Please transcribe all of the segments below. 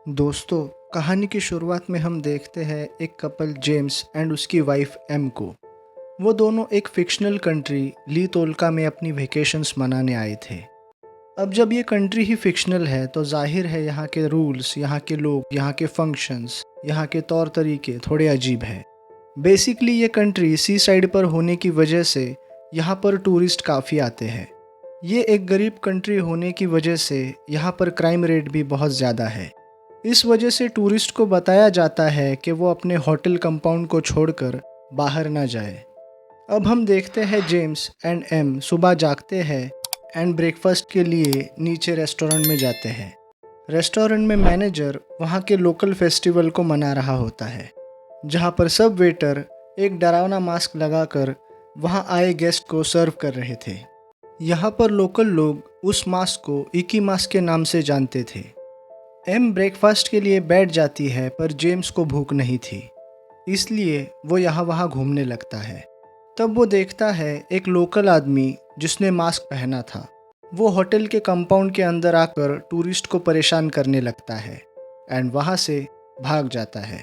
दोस्तों, कहानी की शुरुआत में हम देखते हैं एक कपल जेम्स एंड उसकी वाइफ एम को। वो दोनों एक फिक्शनल कंट्री ली तोलका में अपनी वेकेशंस मनाने आए थे। अब जब ये कंट्री ही फिक्शनल है तो जाहिर है यहाँ के रूल्स, यहाँ के लोग, यहाँ के फंक्शंस, यहाँ के तौर तरीके थोड़े अजीब है। बेसिकली ये कंट्री सी साइड पर होने की वजह से यहाँ पर टूरिस्ट काफ़ी आते हैं। ये एक गरीब कंट्री होने की वजह से यहाँ पर क्राइम रेट भी बहुत ज़्यादा है। इस वजह से टूरिस्ट को बताया जाता है कि वो अपने होटल कंपाउंड को छोड़कर बाहर ना जाए। अब हम देखते हैं जेम्स एंड एम सुबह जागते हैं एंड ब्रेकफास्ट के लिए नीचे रेस्टोरेंट में जाते हैं। रेस्टोरेंट में मैनेजर वहाँ के लोकल फेस्टिवल को मना रहा होता है, जहाँ पर सब वेटर एक डरावना मास्क लगाकर वहाँ आए गेस्ट को सर्व कर रहे थे। यहाँ पर लोकल लोग उस मास्क को इकी मास्क के नाम से जानते थे। एम ब्रेकफास्ट के लिए बैठ जाती है पर जेम्स को भूख नहीं थी, इसलिए वो यहाँ वहाँ घूमने लगता है। तब वो देखता है एक लोकल आदमी जिसने मास्क पहना था। वो होटल के कंपाउंड के अंदर आकर टूरिस्ट को परेशान करने लगता है एंड वहाँ से भाग जाता है।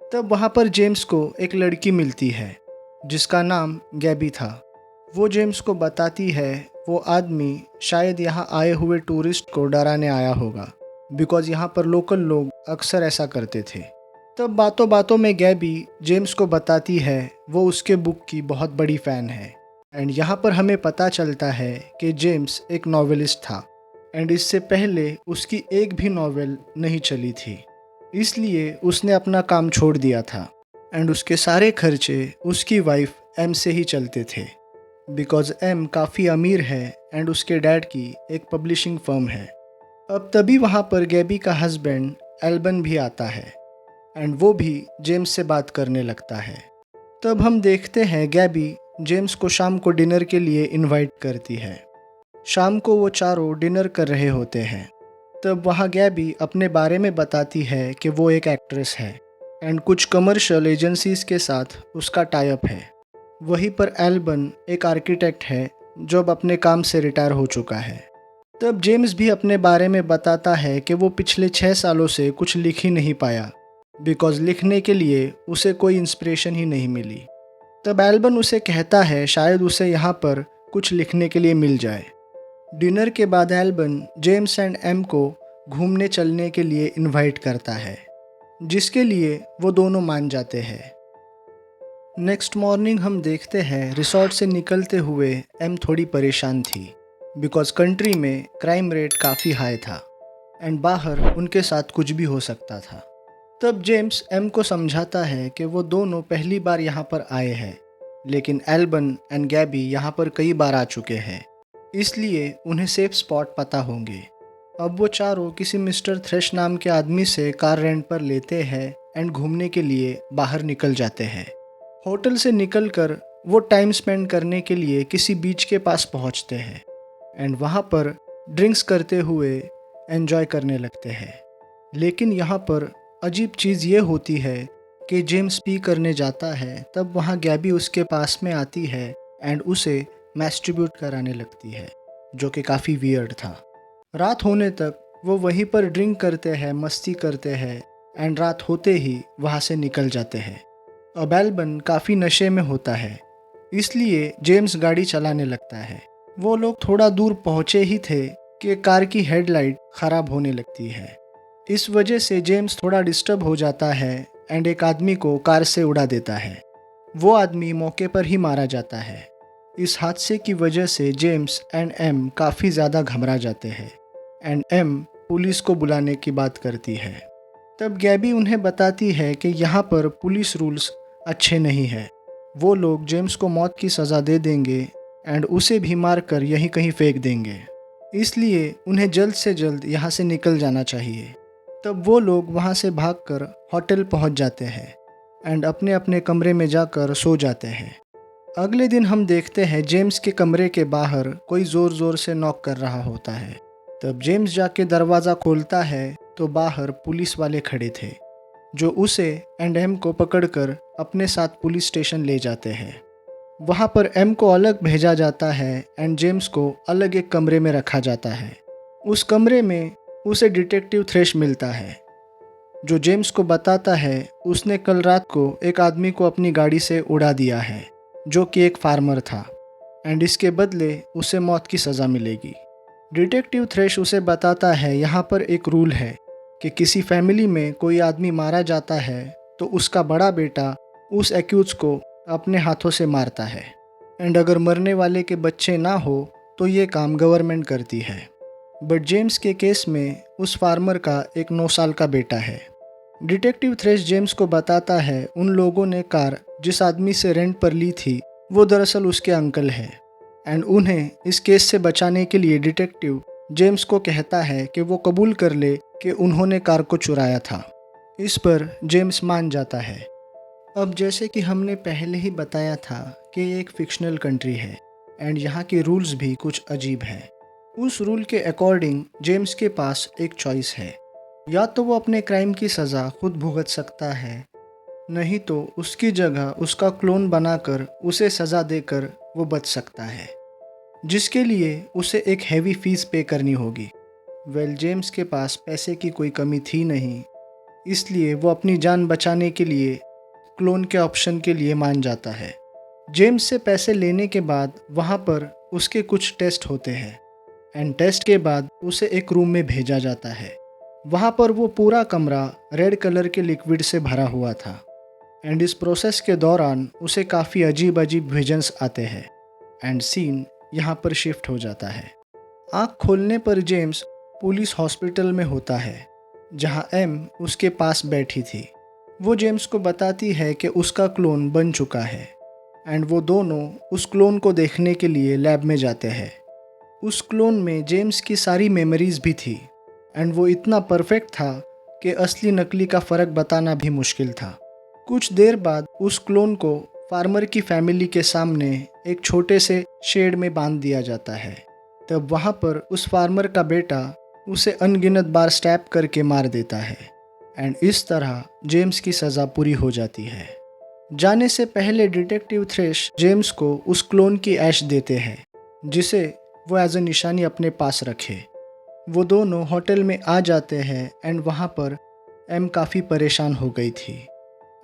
तब वहाँ पर जेम्स को एक लड़की मिलती है जिसका नाम गैबी था। वो जेम्स को बताती है वो आदमी शायद यहाँ आए हुए टूरिस्ट को डराने आया होगा, बिकॉज़ यहाँ पर लोकल लोग अक्सर ऐसा करते थे। तब बातों बातों में गैबी जेम्स को बताती है वो उसके बुक की बहुत बड़ी फ़ैन है एंड यहाँ पर हमें पता चलता है कि जेम्स एक नॉवेलिस्ट था एंड इससे पहले उसकी एक भी नॉवेल नहीं चली थी, इसलिए उसने अपना काम छोड़ दिया था एंड उसके सारे खर्चे उसकी वाइफ एम से ही चलते थे, बिकॉज़ एम काफ़ी अमीर है एंड उसके डैड की एक पब्लिशिंग फर्म है। अब तभी वहाँ पर गैबी का हस्बैंड एल्बन भी आता है एंड वो भी जेम्स से बात करने लगता है। तब हम देखते हैं गैबी जेम्स को शाम को डिनर के लिए इनवाइट करती है। शाम को वो चारों डिनर कर रहे होते हैं। तब वहाँ गैबी अपने बारे में बताती है कि वो एक एक्ट्रेस है एंड कुछ कमर्शियल एजेंसीज के साथ उसका टाई अप है। वहीं पर एल्बन एक आर्किटेक्ट है जो अब अपने काम से रिटायर हो चुका है। तब जेम्स भी अपने बारे में बताता है कि वो पिछले 6 सालों से कुछ लिख ही नहीं पाया, बिकॉज़ लिखने के लिए उसे कोई इंस्पिरेशन ही नहीं मिली। तब एल्बन उसे कहता है शायद उसे यहाँ पर कुछ लिखने के लिए मिल जाए। डिनर के बाद एल्बन जेम्स एंड एम को घूमने चलने के लिए इनवाइट करता है, जिसके लिए वो दोनों मान जाते हैं। नेक्स्ट मॉर्निंग हम देखते हैं रिसोर्ट से निकलते हुए एम थोड़ी परेशान थी, बिकॉज़ कंट्री में क्राइम रेट काफ़ी हाई था एंड बाहर उनके साथ कुछ भी हो सकता था। तब जेम्स एम को समझाता है कि वो दोनों पहली बार यहाँ पर आए हैं, लेकिन एल्बन एंड गैबी यहाँ पर कई बार आ चुके हैं, इसलिए उन्हें सेफ स्पॉट पता होंगे। अब वो चारों किसी मिस्टर थ्रेश नाम के आदमी से कार रेंट पर लेते हैं एंड घूमने के लिए बाहर निकल जाते हैं। होटल से निकलकर वो टाइम स्पेंड करने के लिए किसी बीच के पास पहुँचते हैं एंड वहाँ पर ड्रिंक्स करते हुए एंजॉय करने लगते हैं। लेकिन यहाँ पर अजीब चीज़ ये होती है कि जेम्स पी करने जाता है, तब वहाँ गैबी उसके पास में आती है एंड उसे मैस्ट्रिब्यूट कराने लगती है, जो कि काफ़ी वियर्ड था। रात होने तक वो वहीं पर ड्रिंक करते हैं, मस्ती करते हैं एंड रात होते ही वहाँ से निकल जाते हैं। अब एल्बन काफ़ी नशे में होता है, इसलिए जेम्स गाड़ी चलाने लगता है। वो लोग थोड़ा दूर पहुँचे ही थे कि कार की हेडलाइट ख़राब होने लगती है। इस वजह से जेम्स थोड़ा डिस्टर्ब हो जाता है एंड एक आदमी को कार से उड़ा देता है। वो आदमी मौके पर ही मारा जाता है। इस हादसे की वजह से जेम्स एंड एम काफ़ी ज़्यादा घबरा जाते हैं एंड एम पुलिस को बुलाने की बात करती है। तब गैबी उन्हें बताती है कि यहाँ पर पुलिस रूल्स अच्छे नहीं हैं। वो लोग जेम्स को मौत की सज़ा दे देंगे एंड उसे भी मारकर यहीं कहीं फेंक देंगे, इसलिए उन्हें जल्द से जल्द यहाँ से निकल जाना चाहिए। तब वो लोग वहाँ से भागकर होटल पहुँच जाते हैं एंड अपने अपने कमरे में जाकर सो जाते हैं। अगले दिन हम देखते हैं जेम्स के कमरे के बाहर कोई ज़ोर ज़ोर से नॉक कर रहा होता है। तब जेम्स जाके दरवाज़ा खोलता है तो बाहर पुलिस वाले खड़े थे, जो उसे एंड एम को पकड़कर अपने साथ पुलिस स्टेशन ले जाते हैं। वहाँ पर एम को अलग भेजा जाता है एंड जेम्स को अलग एक कमरे में रखा जाता है। उस कमरे में उसे डिटेक्टिव थ्रेश मिलता है, जो जेम्स को बताता है उसने कल रात को एक आदमी को अपनी गाड़ी से उड़ा दिया है जो कि एक फार्मर था एंड इसके बदले उसे मौत की सज़ा मिलेगी। डिटेक्टिव थ्रेश उसे बताता है यहाँ पर एक रूल है कि किसी फैमिली में कोई आदमी मारा जाता है तो उसका बड़ा बेटा उस एक्यूज को अपने हाथों से मारता है एंड अगर मरने वाले के बच्चे ना हो तो ये काम गवर्नमेंट करती है। बट जेम्स के केस में उस फार्मर का एक 9 साल का बेटा है। डिटेक्टिव थ्रेश जेम्स को बताता है उन लोगों ने कार जिस आदमी से रेंट पर ली थी वो दरअसल उसके अंकल है एंड उन्हें इस केस से बचाने के लिए डिटेक्टिव जेम्स को कहता है कि वो कबूल कर ले कि उन्होंने कार को चुराया था। इस पर जेम्स मान जाता है। अब जैसे कि हमने पहले ही बताया था कि ये एक फिक्शनल कंट्री है एंड यहाँ के रूल्स भी कुछ अजीब हैं। उस रूल के अकॉर्डिंग जेम्स के पास एक चॉइस है, या तो वो अपने क्राइम की सज़ा खुद भुगत सकता है, नहीं तो उसकी जगह उसका क्लोन बनाकर उसे सज़ा देकर वो बच सकता है, जिसके लिए उसे एक हैवी फीस पे करनी होगी। जेम्स के पास पैसे की कोई कमी थी नहीं, इसलिए वो अपनी जान बचाने के लिए क्लोन के ऑप्शन के लिए मान जाता है। जेम्स से पैसे लेने के बाद वहाँ पर उसके कुछ टेस्ट होते हैं एंड टेस्ट के बाद उसे एक रूम में भेजा जाता है। वहाँ पर वो पूरा कमरा रेड कलर के लिक्विड से भरा हुआ था एंड इस प्रोसेस के दौरान उसे काफ़ी अजीब अजीब विजन्स आते हैं एंड सीन यहाँ पर शिफ्ट हो जाता है। आँख खोलने पर जेम्स पुलिस हॉस्पिटल में होता है जहाँ एम उसके पास बैठी थी। वो जेम्स को बताती है कि उसका क्लोन बन चुका है एंड वो दोनों उस क्लोन को देखने के लिए लैब में जाते हैं। उस क्लोन में जेम्स की सारी मेमोरीज भी थी एंड वो इतना परफेक्ट था कि असली नकली का फ़र्क बताना भी मुश्किल था। कुछ देर बाद उस क्लोन को फार्मर की फैमिली के सामने एक छोटे से शेड में बांध दिया जाता है। तब वहाँ पर उस फार्मर का बेटा उसे अनगिनत बार स्टैप करके मार देता है एंड इस तरह जेम्स की सज़ा पूरी हो जाती है। जाने से पहले डिटेक्टिव थ्रेश जेम्स को उस क्लोन की ऐश देते हैं जिसे वो एज ए निशानी अपने पास रखे। वो दोनों होटल में आ जाते हैं एंड वहाँ पर एम काफ़ी परेशान हो गई थी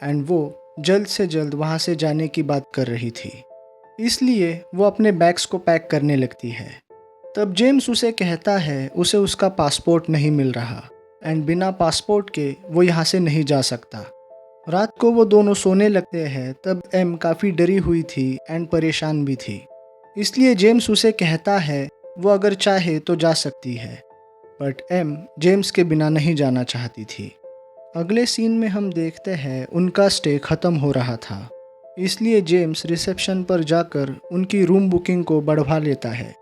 एंड वो जल्द से जल्द वहाँ से जाने की बात कर रही थी, इसलिए वो अपने बैग्स को पैक करने लगती है। तब जेम्स उसे कहता है उसे उसका पासपोर्ट नहीं मिल रहा एंड बिना पासपोर्ट के वो यहाँ से नहीं जा सकता। रात को वो दोनों सोने लगते हैं तब एम काफ़ी डरी हुई थी एंड परेशान भी थी, इसलिए जेम्स उसे कहता है वो अगर चाहे तो जा सकती है, बट एम जेम्स के बिना नहीं जाना चाहती थी। अगले सीन में हम देखते हैं उनका स्टे ख़त्म हो रहा था, इसलिए जेम्स रिसेप्शन पर जाकर उनकी रूम बुकिंग को बढ़वा लेता है।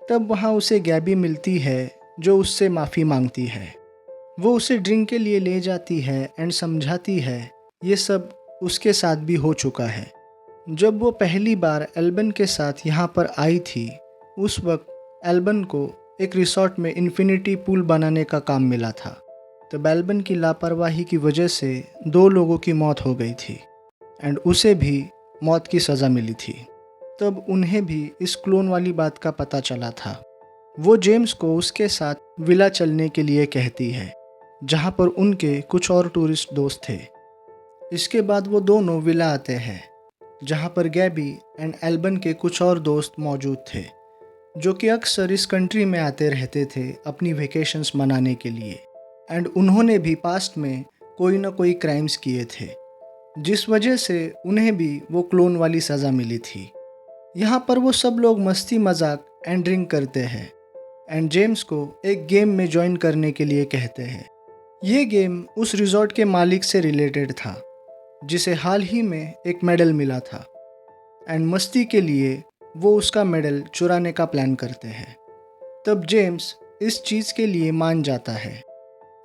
तब वहाँ उसे गैबी मिलती है जो उससे माफ़ी मांगती है। वो उसे ड्रिंक के लिए ले जाती है एंड समझाती है ये सब उसके साथ भी हो चुका है। जब वो पहली बार एल्बन के साथ यहाँ पर आई थी उस वक्त एल्बन को एक रिसोर्ट में इन्फिनिटी पूल बनाने का काम मिला था। तब एल्बन की लापरवाही की वजह से 2 लोगों की मौत हो गई थी एंड उसे भी मौत की सज़ा मिली थी। तब उन्हें भी इस क्लोन वाली बात का पता चला था। वो जेम्स को उसके साथ विला चलने के लिए कहती है जहाँ पर उनके कुछ और टूरिस्ट दोस्त थे। इसके बाद वो दोनों विला आते हैं जहाँ पर गैबी एंड एल्बन के कुछ और दोस्त मौजूद थे जो कि अक्सर इस कंट्री में आते रहते थे अपनी वेकेशंस मनाने के लिए एंड उन्होंने भी पास्ट में कोई ना कोई क्राइम्स किए थे जिस वजह से उन्हें भी वो क्लोन वाली सज़ा मिली थी। यहाँ पर वो सब लोग मस्ती मजाक एंड ड्रिंक करते हैं एंड जेम्स को एक गेम में ज्वाइन करने के लिए कहते हैं। ये गेम उस रिजॉर्ट के मालिक से रिलेटेड था जिसे हाल ही में एक मेडल मिला था एंड मस्ती के लिए वो उसका मेडल चुराने का प्लान करते हैं। तब जेम्स इस चीज़ के लिए मान जाता है।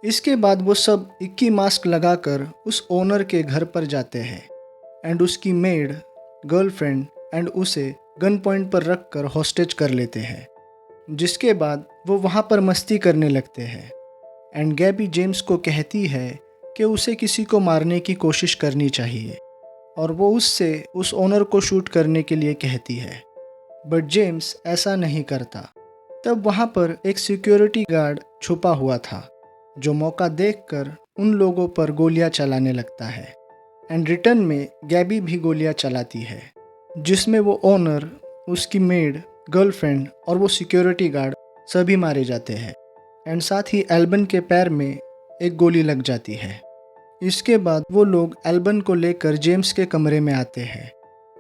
इसके बाद वो सब 21 मास्क लगाकर उस ओनर के घर पर जाते हैं एंड उसकी मेड, गर्लफ्रेंड एंड उसे गन पॉइंट पर रख कर हॉस्टेज कर लेते हैं, जिसके बाद वो वहाँ पर मस्ती करने लगते हैं एंड गैबी जेम्स को कहती है कि उसे किसी को मारने की कोशिश करनी चाहिए और वो उससे उस ओनर को शूट करने के लिए कहती है, बट जेम्स ऐसा नहीं करता। तब वहाँ पर एक सिक्योरिटी गार्ड छुपा हुआ था जो मौका देखकर उन लोगों पर गोलियां चलाने लगता है एंड रिटर्न में गैबी भी गोलियां चलाती है, जिसमें वो ओनर, उसकी मेड, गर्लफ्रेंड और वो सिक्योरिटी गार्ड सभी मारे जाते हैं एंड साथ ही एल्बन के पैर में एक गोली लग जाती है। इसके बाद वो लोग एल्बन को लेकर जेम्स के कमरे में आते हैं।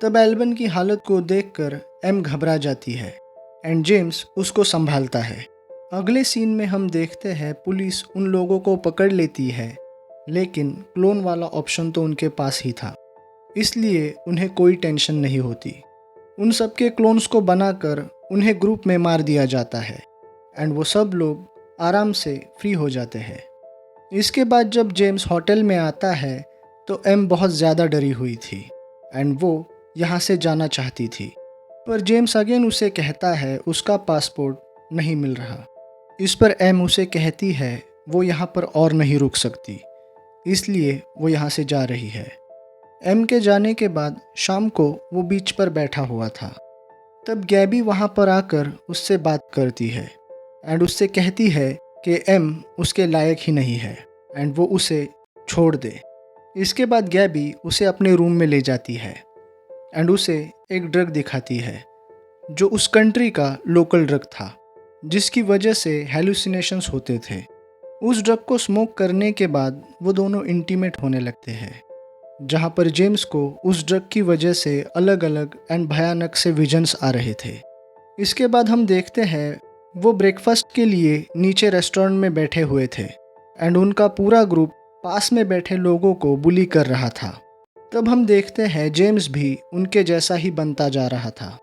तब एल्बन की हालत को देखकर एम घबरा जाती है एंड जेम्स उसको संभालता है। अगले सीन में हम देखते हैं पुलिस उन लोगों को पकड़ लेती है, लेकिन क्लोन वाला ऑप्शन तो उनके पास ही था, इसलिए उन्हें कोई टेंशन नहीं होती। उन सब के क्लोन्स को बनाकर उन्हें ग्रुप में मार दिया जाता है एंड वो सब लोग आराम से फ्री हो जाते हैं। इसके बाद जब जेम्स होटल में आता है तो एम बहुत ज़्यादा डरी हुई थी एंड वो यहाँ से जाना चाहती थी, पर जेम्स अगेन उसे कहता है उसका पासपोर्ट नहीं मिल रहा। इस पर एम उसे कहती है वो यहाँ पर और नहीं रुक सकती, इसलिए वो यहाँ से जा रही है। एम के जाने के बाद शाम को वो बीच पर बैठा हुआ था। तब गैबी वहाँ पर आकर उससे बात करती है एंड उससे कहती है कि एम उसके लायक ही नहीं है एंड वो उसे छोड़ दे। इसके बाद गैबी उसे अपने रूम में ले जाती है एंड उसे एक ड्रग दिखाती है जो उस कंट्री का लोकल ड्रग था, जिसकी वजह से हेलुसिनेशंस होते थे। उस ड्रग को स्मोक करने के बाद वो दोनों इंटीमेट होने लगते हैं, जहाँ पर जेम्स को उस ड्रग की वजह से अलग अलग एंड भयानक से विजन्स आ रहे थे। इसके बाद हम देखते हैं वो ब्रेकफास्ट के लिए नीचे रेस्टोरेंट में बैठे हुए थे एंड उनका पूरा ग्रुप पास में बैठे लोगों को बुली कर रहा था। तब हम देखते हैं जेम्स भी उनके जैसा ही बनता जा रहा था।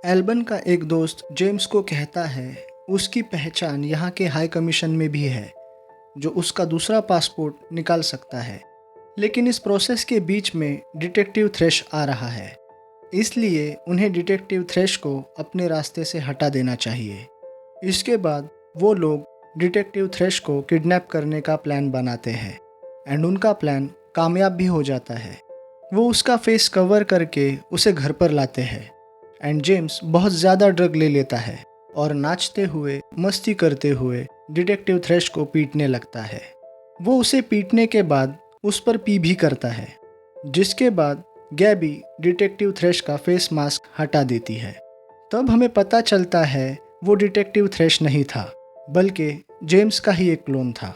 एल्बन का एक दोस्त जेम्स को कहता है उसकी पहचान यहाँ के हाई कमीशन में भी है, जो उसका दूसरा पासपोर्ट निकाल सकता है। लेकिन इस प्रोसेस के बीच में डिटेक्टिव थ्रेश आ रहा है, इसलिए उन्हें डिटेक्टिव थ्रेश को अपने रास्ते से हटा देना चाहिए। इसके बाद वो लोग डिटेक्टिव थ्रेश को किडनैप करने का प्लान बनाते हैं एंड उनका प्लान कामयाब भी हो जाता है। वो उसका फेस कवर करके उसे घर पर लाते हैं एंड जेम्स बहुत ज़्यादा ड्रग ले लेता है और नाचते हुए, मस्ती करते हुए डिटेक्टिव थ्रेश को पीटने लगता है। वो उसे पीटने के बाद उस पर पी भी करता है, जिसके बाद गैबी डिटेक्टिव थ्रेश का फेस मास्क हटा देती है। तब हमें पता चलता है वो डिटेक्टिव थ्रेश नहीं था, बल्कि जेम्स का ही एक क्लोन था,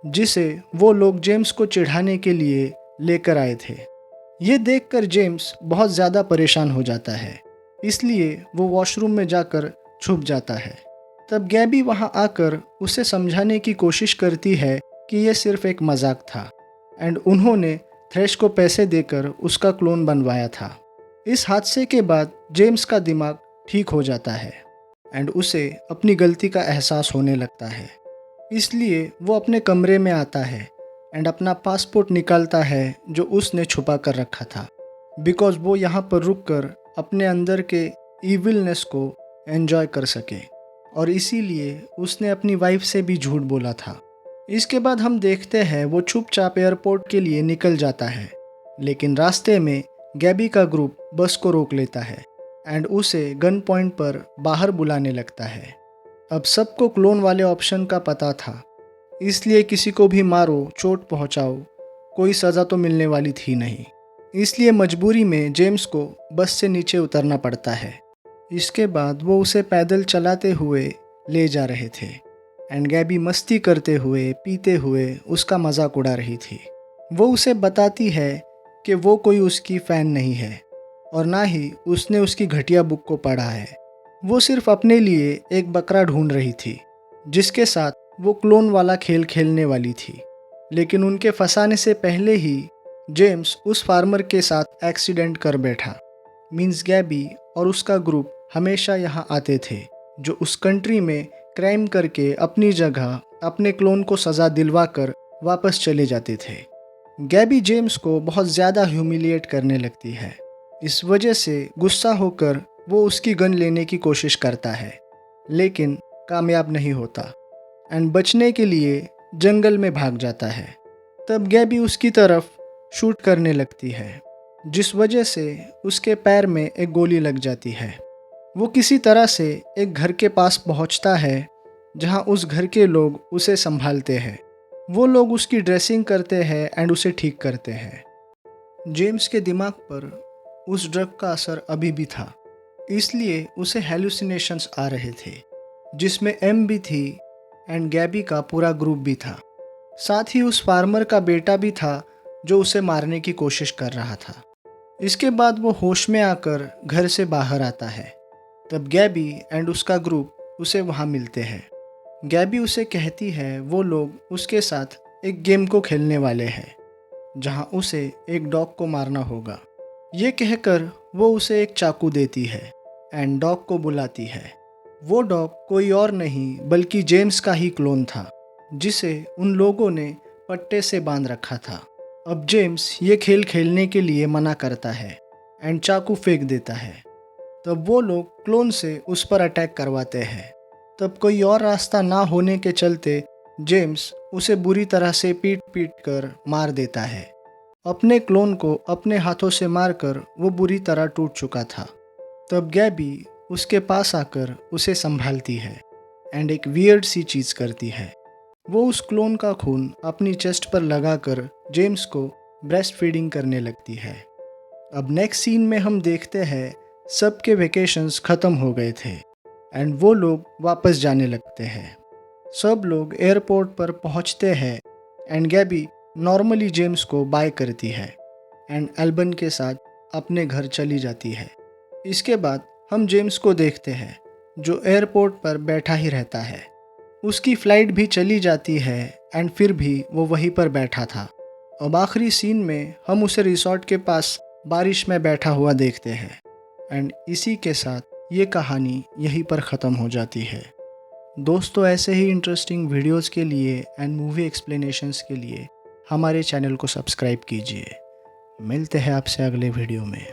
जिसे वो लोग जेम्स को चिढ़ाने के लिए लेकर आए थे। ये देखकर जेम्स बहुत ज़्यादा परेशान हो जाता है, इसलिए वो वॉशरूम में जाकर छुप जाता है। तब गैबी वहाँ आकर उसे समझाने की कोशिश करती है कि ये सिर्फ एक मजाक था एंड उन्होंने थ्रेश को पैसे देकर उसका क्लोन बनवाया था। इस हादसे के बाद जेम्स का दिमाग ठीक हो जाता है एंड उसे अपनी गलती का एहसास होने लगता है, इसलिए वो अपने कमरे में आता है एंड अपना पासपोर्ट निकालता है जो उसने छुपा कर रखा था, बिकॉज वो यहाँ पर रुककर अपने अंदर के इविलनेस को एंजॉय कर सके, और इसीलिए उसने अपनी वाइफ से भी झूठ बोला था। इसके बाद हम देखते हैं वो चुपचाप एयरपोर्ट के लिए निकल जाता है, लेकिन रास्ते में गैबी का ग्रुप बस को रोक लेता है एंड उसे गन पॉइंट पर बाहर बुलाने लगता है। अब सबको क्लोन वाले ऑप्शन का पता था, इसलिए किसी को भी मारो, चोट पहुंचाओ, कोई सज़ा तो मिलने वाली थी नहीं। इसलिए मजबूरी में जेम्स को बस से नीचे उतरना पड़ता है। इसके बाद वो उसे पैदल चलाते हुए ले जा रहे थे एंड गैबी मस्ती करते हुए, पीते हुए उसका मजाक उड़ा रही थी। वो उसे बताती है कि वो कोई उसकी फ़ैन नहीं है और ना ही उसने उसकी घटिया बुक को पढ़ा है। वो सिर्फ अपने लिए एक बकरा ढूंढ रही थी जिसके साथ वो क्लोन वाला खेल खेलने वाली थी। लेकिन उनके फंसाने से पहले ही जेम्स उस फार्मर के साथ एक्सीडेंट कर बैठा। मीन्स गैबी और उसका ग्रुप हमेशा यहाँ आते थे, जो उस कंट्री में क्राइम करके अपनी जगह अपने क्लोन को सज़ा दिलवा कर वापस चले जाते थे। गैबी जेम्स को बहुत ज़्यादा ह्यूमिलिएट करने लगती है। इस वजह से गुस्सा होकर वो उसकी गन लेने की कोशिश करता है, लेकिन कामयाब नहीं होता एंड बचने के लिए जंगल में भाग जाता है। तब गैबी उसकी तरफ शूट करने लगती है, जिस वजह से उसके पैर में एक गोली लग जाती है। वो किसी तरह से एक घर के पास पहुंचता है, जहां उस घर के लोग उसे संभालते हैं वो लोग उसकी ड्रेसिंग करते हैं एंड उसे ठीक करते हैं। जेम्स के दिमाग पर उस ड्रग का असर अभी भी था, इसलिए उसे हेलुसिनेशंस आ रहे थे, जिसमें एम भी थी एंड गैबी का पूरा ग्रुप भी था। साथ ही उस फार्मर का बेटा भी था जो उसे मारने की कोशिश कर रहा था। इसके बाद वो होश में आकर घर से बाहर आता है। तब गैबी एंड उसका ग्रुप उसे वहाँ मिलते हैं। गैबी उसे कहती है वो लोग उसके साथ एक गेम को खेलने वाले हैं, जहाँ उसे एक डॉग को मारना होगा। ये कहकर वो उसे एक चाकू देती है एंड डॉग को बुलाती है। वो डॉग कोई और नहीं बल्कि जेम्स का ही क्लोन था, जिसे उन लोगों ने पट्टे से बांध रखा था। अब जेम्स ये खेल खेलने के लिए मना करता है एंड चाकू फेंक देता है। तब वो लोग क्लोन से उस पर अटैक करवाते हैं। तब कोई और रास्ता ना होने के चलते जेम्स उसे बुरी तरह से पीट पीट कर मार देता है। अपने क्लोन को अपने हाथों से मारकर वो बुरी तरह टूट चुका था। तब गैबी उसके पास आकर उसे संभालती है एंड एक वियर्ड सी चीज़ करती है। वो उस क्लोन का खून अपनी चेस्ट पर लगाकर जेम्स को ब्रेस्ट फीडिंग करने लगती है। अब नेक्स्ट सीन में हम देखते हैं सबके वेकेशंस ख़त्म हो गए थे एंड वो लोग वापस जाने लगते हैं। सब लोग एयरपोर्ट पर पहुंचते हैं एंड गैबी नॉर्मली जेम्स को बाय करती है एंड एल्बन के साथ अपने घर चली जाती है। इसके बाद हम जेम्स को देखते हैं जो एयरपोर्ट पर बैठा ही रहता है। उसकी फ़्लाइट भी चली जाती है एंड फिर भी वो वहीं पर बैठा था। अब आखिरी सीन में हम उसे रिसॉर्ट के पास बारिश में बैठा हुआ देखते हैं एंड इसी के साथ ये कहानी यहीं पर ख़त्म हो जाती है। दोस्तों, ऐसे ही इंटरेस्टिंग वीडियोस के लिए एंड मूवी एक्सप्लेनेशंस के लिए हमारे चैनल को सब्सक्राइब कीजिए। मिलते हैं आपसे अगले वीडियो में।